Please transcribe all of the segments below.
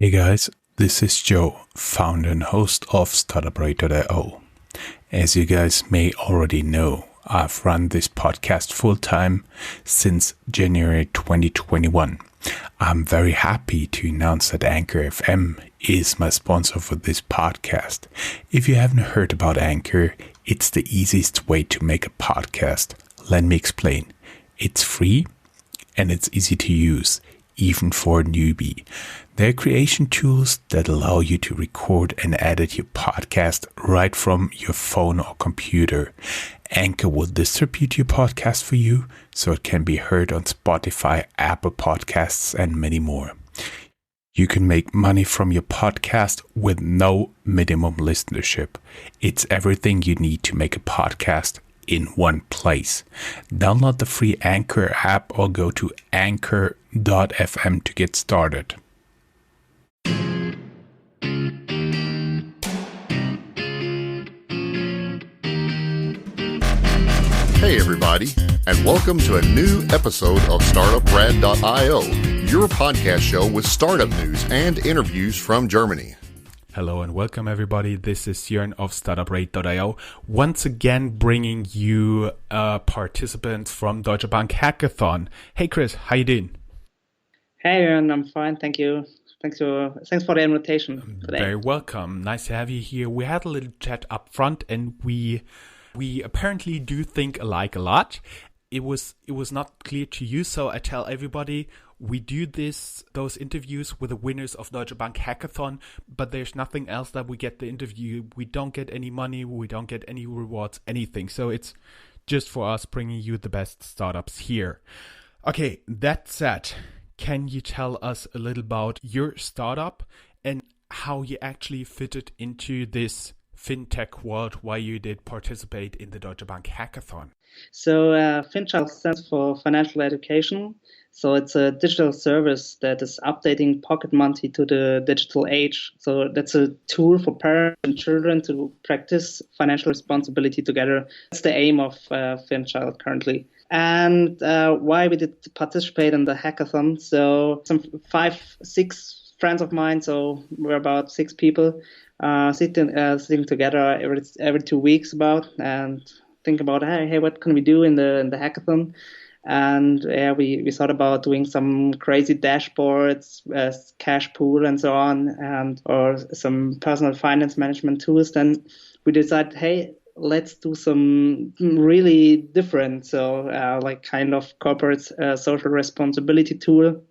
Hey guys, this is Joe, founder and host of Startuprad.io. As you guys may already know, I've run this podcast full-time since January 2021. I'm very happy to announce that Anchor FM is my sponsor for this podcast. If you haven't heard about Anchor, it's the easiest way to make a podcast. Let me explain. It's free and it's easy to use, even for a newbie. There are creation tools that allow you to record and edit your podcast right from your phone or computer. Anchor will distribute your podcast for you so it can be heard on Spotify, Apple Podcasts, and many more. You can make money from your podcast with no minimum listenership. It's everything you need to make a podcast in one place. Download the free Anchor app or go to anchor.fm to get started. Hey everybody, and welcome to a new episode of Startuprad.io, your podcast show with startup news and interviews from Germany. Hello and welcome everybody. This is Jörn of Startuprad.io, once again bringing you participants from Deutsche Bank Hackathon. Hey Chris, how you doing? Hey Jörn, I'm fine, thank you. Thanks for the invitation today. Very welcome. Nice to have you here. We had a little chat up front and we apparently do think alike a lot. It was not clear to you, so I tell everybody we do those interviews with the winners of Deutsche Bank Hackathon, but there's nothing else that we get the interview. We don't get any money, we don't get any rewards, anything. So it's just for us bringing you the best startups here. Okay, that said, can you tell us a little about your startup and how you actually fitted into this fintech world, why you did participate in the Deutsche Bank Hackathon? So FINCHILD stands for financial education. So it's a digital service that is updating pocket money to the digital age. So that's a tool for parents and children to practice financial responsibility together. That's the aim of FINCHILD currently. And why we did participate in the hackathon. So some 5-6 friends of mine, so we're about 6 people, sitting together every 2 weeks and think about hey, what can we do in the hackathon? And we thought about doing some crazy dashboards, cash pool and so on, or some personal finance management tools. Then we decided, hey, let's do some really different, so like kind of corporate social responsibility tool.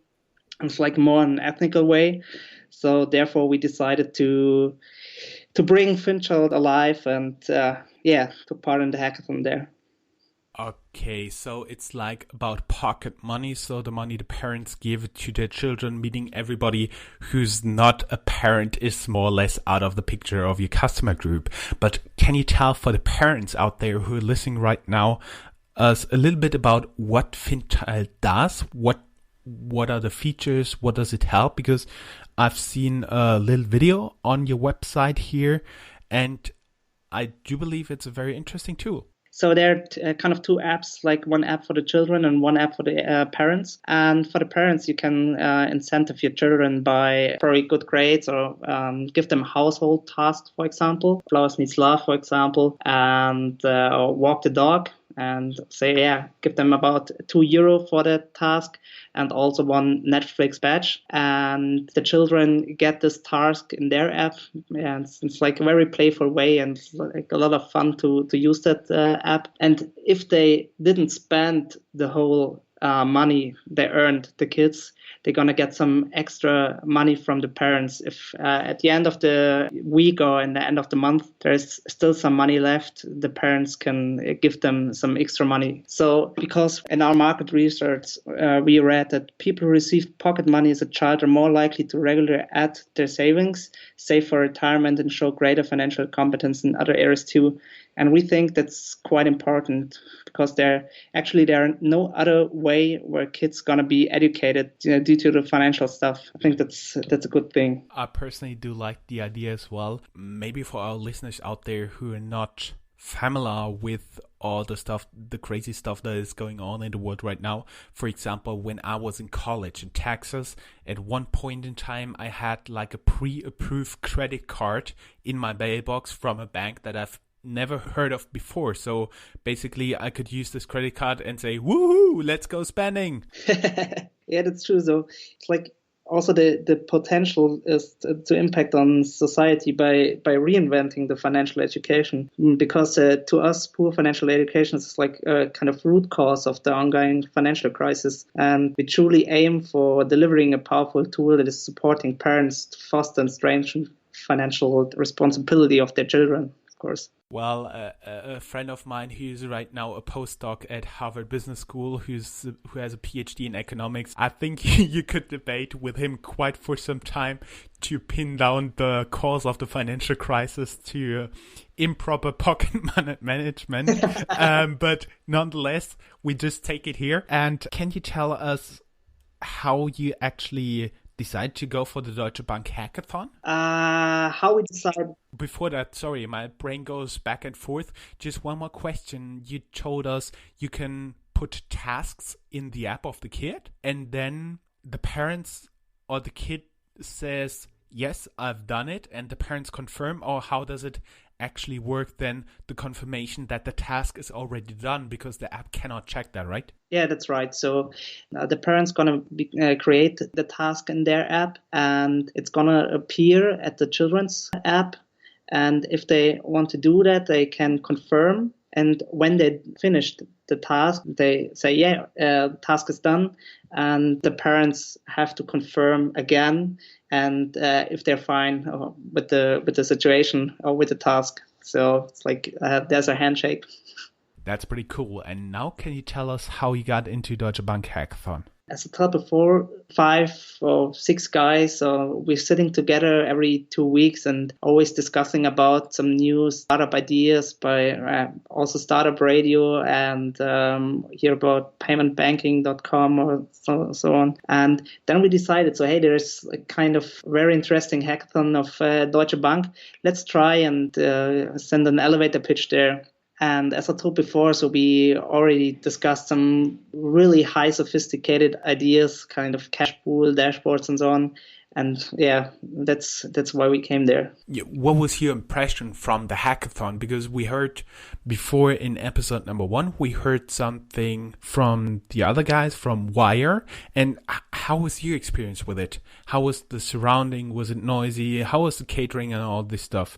It's like more an ethical way. So therefore we decided to bring FINCHILD alive and took part in the hackathon there. Okay, so it's like about pocket money, so the money the parents give to their children, meaning everybody who's not a parent is more or less out of the picture of your customer group. But can you tell for the parents out there who are listening right now us a little bit about what FINCHILD does? What are the features? What does it help? Because I've seen a little video on your website here, and I do believe it's a very interesting tool. So there are kind of 2 apps, like one app for the children and one app for the parents. And for the parents, you can incentive your children by very good grades or give them household tasks, for example. Flowers needs love, for example, and or walk the dog. And say, give them about €2 for that task and also one Netflix badge. And the children get this task in their app. And it's like a very playful way and like a lot of fun to use that app. And if they didn't spend the whole money they earned, the kids, they're going to get some extra money from the parents. If at the end of the week or in the end of the month, there's still some money left, the parents can give them some extra money. So because in our market research, we read that people who receive pocket money as a child are more likely to regularly add their savings, save for retirement, and show greater financial competence in other areas too. And we think that's quite important because there are no other way where kids gonna be educated due to the financial stuff. I think that's a good thing. I personally do like the idea as well. Maybe for our listeners out there who are not familiar with all the crazy stuff that is going on in the world right now. For example, when I was in college in Texas, at one point in time, I had like a pre-approved credit card in my mailbox from a bank that I've never heard of before. So basically I could use this credit card and say, woohoo, let's go spending. Yeah, that's true. So it's like also the potential is to impact on society by reinventing the financial education, because to us poor financial education is like a kind of root cause of the ongoing financial crisis, and we truly aim for delivering a powerful tool that is supporting parents to foster and strengthen financial responsibility of their children, of course. Well, a friend of mine who's right now a postdoc at Harvard Business School, who has a PhD in economics, I think you could debate with him quite for some time to pin down the cause of the financial crisis to improper pocket management. But nonetheless, we just take it here. And can you tell us how you actually decide to go for the Deutsche Bank Hackathon? How we decide? Before that, sorry, my brain goes back and forth. Just one more question. You told us you can put tasks in the app of the kid, and then the parents or the kid says, yes, I've done it, and the parents confirm, or how does it actually work then, the confirmation that the task is already done, because the app cannot check that, right? Yeah, that's right. So the parents going to create the task in their app, and it's going to appear at the children's app. And if they want to do that, they can confirm. And when they finished the task, they say, yeah, task is done. And the parents have to confirm again. And if they're fine with the situation or with the task. So it's like there's a handshake. That's pretty cool. And now can you tell us how you got into Deutsche Bank Hackathon? As I told before, 5 or 6 guys, so we're sitting together every 2 weeks and always discussing about some new startup ideas by also Startuprad.io, and hear about paymentbanking.com or so on. And then we decided, so hey, there's a kind of very interesting hackathon of Deutsche Bank. Let's try and send an elevator pitch there. And as I told before, so we already discussed some really high sophisticated ideas, kind of cash pool, dashboards and so on. And yeah, that's why we came there. What was your impression from the hackathon? Because we heard before in episode number 1, we heard something from the other guys from Wire. And how was your experience with it? How was the surrounding? Was it noisy? How was the catering and all this stuff?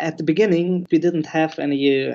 At the beginning, we didn't have any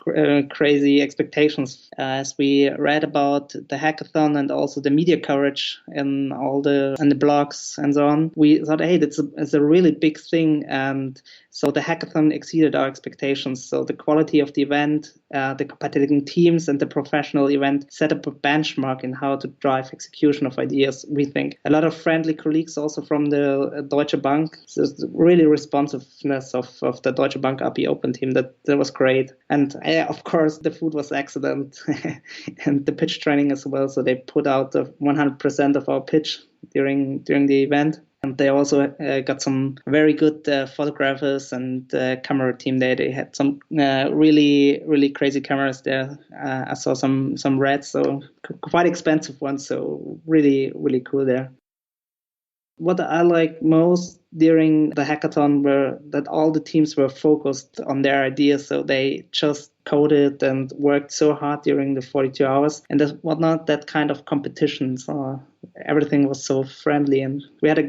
crazy expectations. As we read about the hackathon and also the media coverage in the blogs and so on, we thought, hey, it's a really big thing. And so the hackathon exceeded our expectations. So the quality of the event, the competing teams, and the professional event set up a benchmark in how to drive execution of ideas, we think. A lot of friendly colleagues also from the Deutsche Bank. So really responsiveness of the Deutsche Bank API Open team, that was great. And of course, the food was excellent and the pitch training as well. So they put out 100% of our pitch during the event. And they also got some very good photographers and camera team there. They had some really, really crazy cameras there. I saw some reds, so quite expensive ones. So really, really cool there. What I like most during the hackathon were that all the teams were focused on their ideas. So they just coded and worked so hard during the 42 hours. And there was not that kind of competition. So everything was so friendly, and we had a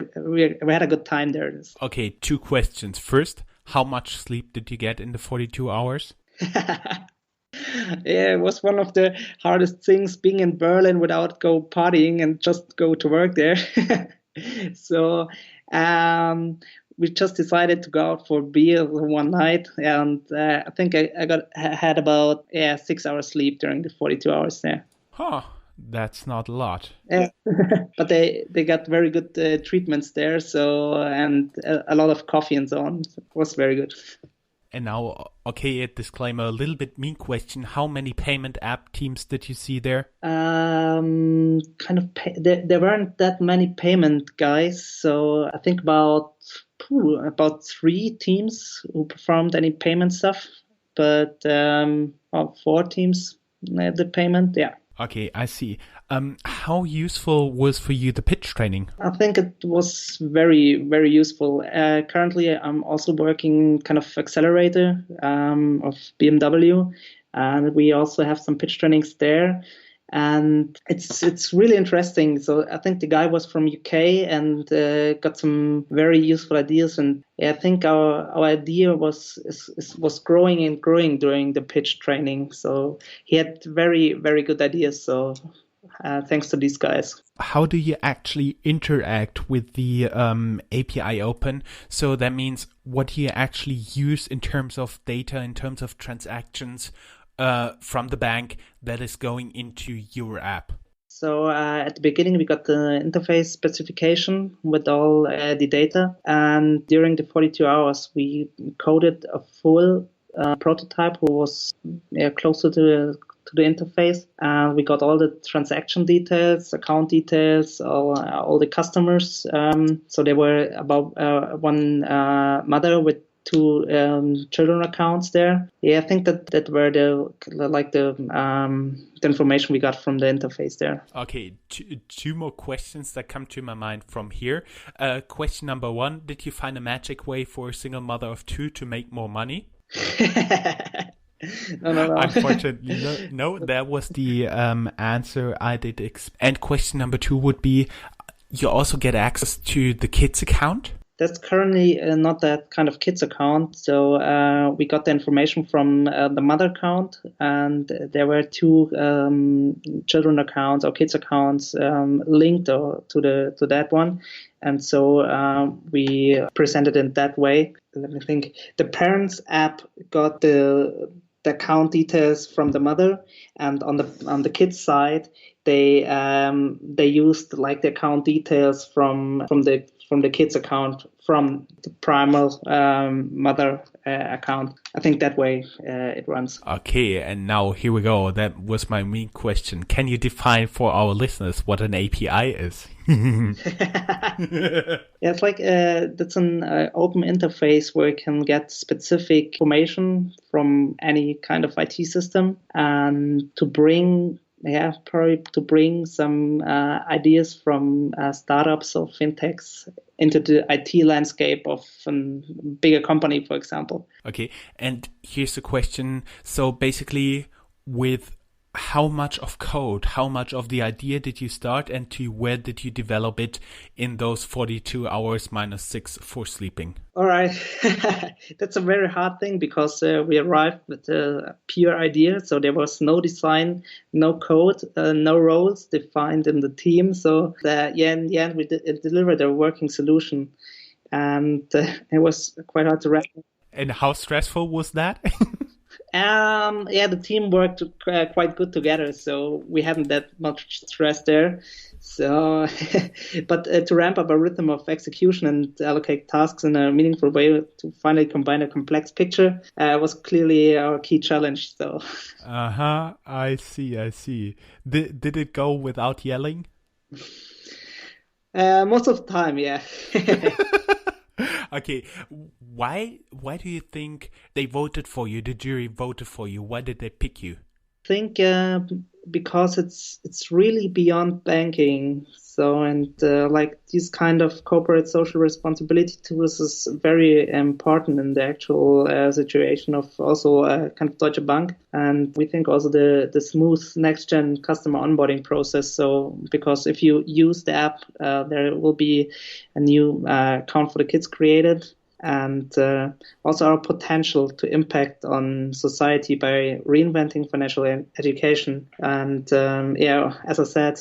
good time there. Okay, 2 questions. First, how much sleep did you get in the 42 hours? Yeah, it was one of the hardest things, being in Berlin without go partying and just go to work there. So we just decided to go out for beer one night, and I think I had about 6 hours sleep during the 42 hours there. Huh, that's not a lot. Yeah. But they got very good treatments there, so and a lot of coffee and so on. So it was very good. And now, okay, a disclaimer, a little bit mean question. How many payment app teams did you see there? There weren't that many payment guys. So I think about 3 teams who performed any payment stuff. But 4 teams the payment. Yeah. Okay, I see. How useful was for you the pitch training? I think it was very, very useful. Currently, I'm also working kind of accelerator of BMW, and we also have some pitch trainings there. And it's really interesting. So I think the guy was from UK and got some very useful ideas. And yeah, I think our idea was growing and growing during the pitch training. So he had very, very good ideas. So thanks to these guys. How do you actually interact with the API open? So that means what do you actually use in terms of data, in terms of transactions from the bank that is going into your app? So at the beginning, we got the interface specification with all the data. And during the 42 hours, we coded a full prototype who was close to the interface. We got all the transaction details, account details, all the customers. So there were about one mother with two children accounts there. Yeah, I think that were the information we got from the interface there. Okay, two more questions that come to my mind from here. Question number one: did you find a magic way for a single mother of two to make more money? No. Unfortunately, no. That was the answer I did expect. And question number two would be: you also get access to the kids account? That's currently not that kind of kids account. So we got the information from the mother account, and there were two children accounts or kids accounts linked to that one. And so we presented it that way. Let me think. The parents app got the account details from the mother, and on the kids side, they used like the account details from the kids account from the primal mother account. I think that way it runs. Okay, and now here we go. That was my main question. Can you define for our listeners what an API is? Yeah, it's like that's an open interface where you can get specific information from any kind of IT system and to bring some ideas from startups or fintechs into the IT landscape of a bigger company, for example. Okay, and here's the question. So basically, with how much of code, how much of the idea did you start, and to where did you develop it in those 42 hours minus 6 for sleeping? All right. That's a very hard thing because we arrived with a pure idea. So there was no design, no code, no roles defined in the team. So in the end, we delivered a working solution. And it was quite hard to wrap. And how stressful was that? The team worked quite good together, so we hadn't that much stress there. So, but to ramp up a rhythm of execution and allocate tasks in a meaningful way to finally combine a complex picture was clearly our key challenge. So. I see. Did it go without yelling? Most of the time, yeah. Okay, why do you think they voted for you? The jury voted for you. Why did they pick you? I think because it's really beyond banking. So like these kind of corporate social responsibility tools is very important in the actual situation of also kind of Deutsche Bank, and we think also the smooth next gen customer onboarding process. So because if you use the app, there will be a new account for the kids created. And also our potential to impact on society by reinventing financial education. And as I said,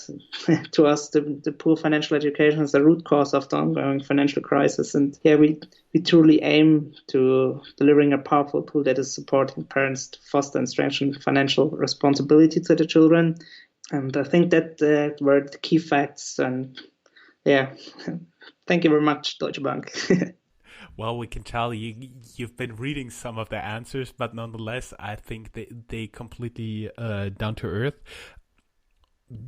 to us, the poor financial education is the root cause of the ongoing financial crisis. And we truly aim to delivering a powerful tool that is supporting parents to foster and strengthen financial responsibility to the children. And I think that were the key facts. And thank you very much, Deutsche Bank. Well, we can tell you've been reading some of the answers, but nonetheless, I think they completely down to earth.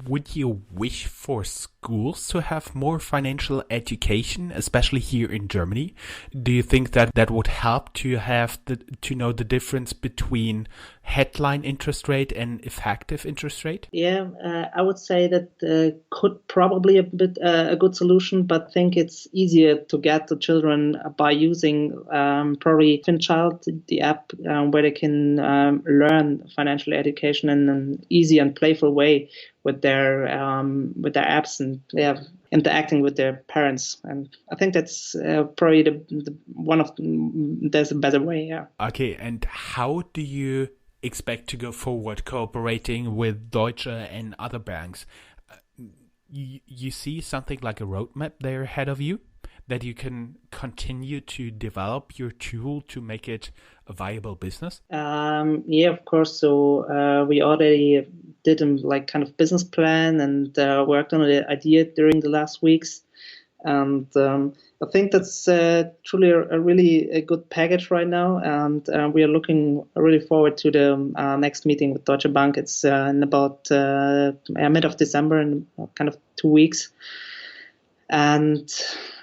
would you wish for schools to have more financial education, especially here in Germany? Do you think that that would help to have to know the difference between headline interest rate and effective interest rate? Yeah, I would say that could probably a good solution, but I think it's easier to get to children by using probably FINCHILD, the app where they can learn financial education in an easy and playful way with their apps, and interacting with their parents. And I think that's probably the one of there's a better way. Yeah. Okay, and how do you expect to go forward cooperating with Deutsche and other banks? You see something like a roadmap there ahead of you that you can continue to develop your tool to make it a viable business? Yeah, of course. So we already did a kind of business plan and worked on the idea during the last weeks. And I think that's truly a really good package right now. And we are looking really forward to the next meeting with Deutsche Bank. It's in about mid of December, in kind of 2 weeks. And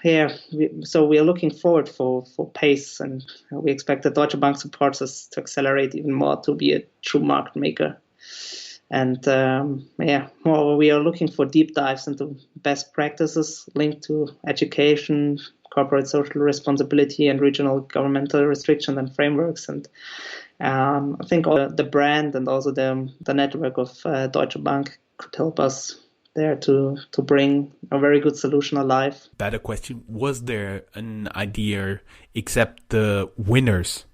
yeah, so we are looking forward for pace, and we expect that Deutsche Bank supports us to accelerate even more to be a true market maker. And more we are looking for deep dives into best practices linked to education, corporate social responsibility, and regional governmental restrictions and frameworks. And I think all the brand and also the network of Deutsche Bank could help us there to bring a very good solution alive. Better question, was there an idea except the winners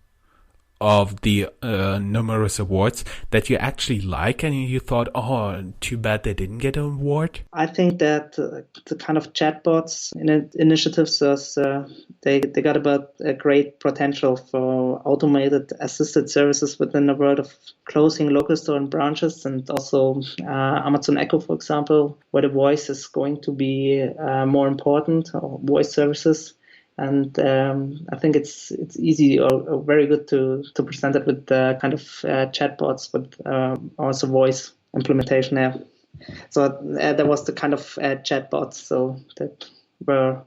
of the numerous awards that you actually like and you thought, oh, too bad they didn't get an award? I think that the kind of chatbots initiatives, they got about a great potential for automated assisted services within the world of closing local store and branches, and also Amazon Echo, for example, where the voice is going to be more important, or voice services. And I think it's easy or very good to present it with kind of chatbots, but also voice implementation there. So there was the kind of chatbots so that were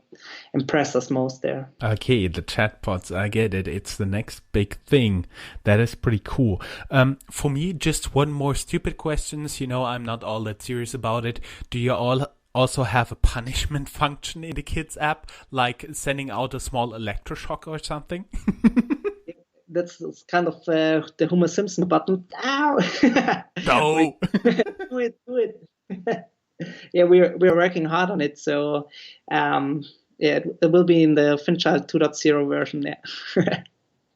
impressed us most there. Okay, the chatbots, I get it. It's the next big thing. That is pretty cool. For me, just one more stupid question. I'm not all that serious about it. Do you all also have a punishment function in the kids app, like sending out a small electroshock or something? That's kind of the Homer Simpson button. Ow! No! do it. Yeah, we're working hard on it. So it will be in the FINCHILD 2.0 version. Yeah.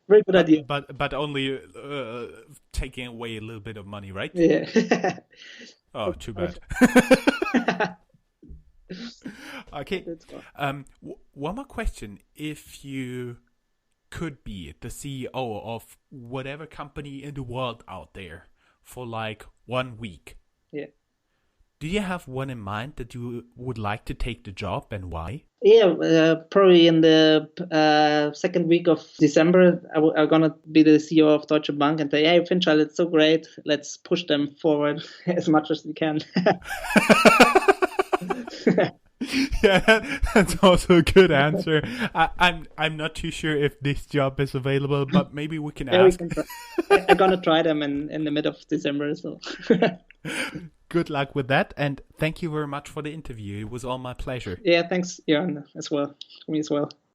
Very good idea. But only taking away a little bit of money, right? Yeah. Oh, too bad. Okay. One more question. If you could be the CEO of whatever company in the world out there for like 1 week, yeah, do you have one in mind that you would like to take the job, and why? Yeah, probably in the second week of December, I'm going to be the CEO of Deutsche Bank and say, hey, FINCHILD, it's so great. Let's push them forward as much as we can. Yeah, that's also a good answer. I'm not too sure if this job is available, but maybe we can ask. I'm gonna try them in the mid of December. So good luck with that, and thank you very much for the interview. It was all my pleasure. Yeah, thanks, Jörn, as well. For me as well.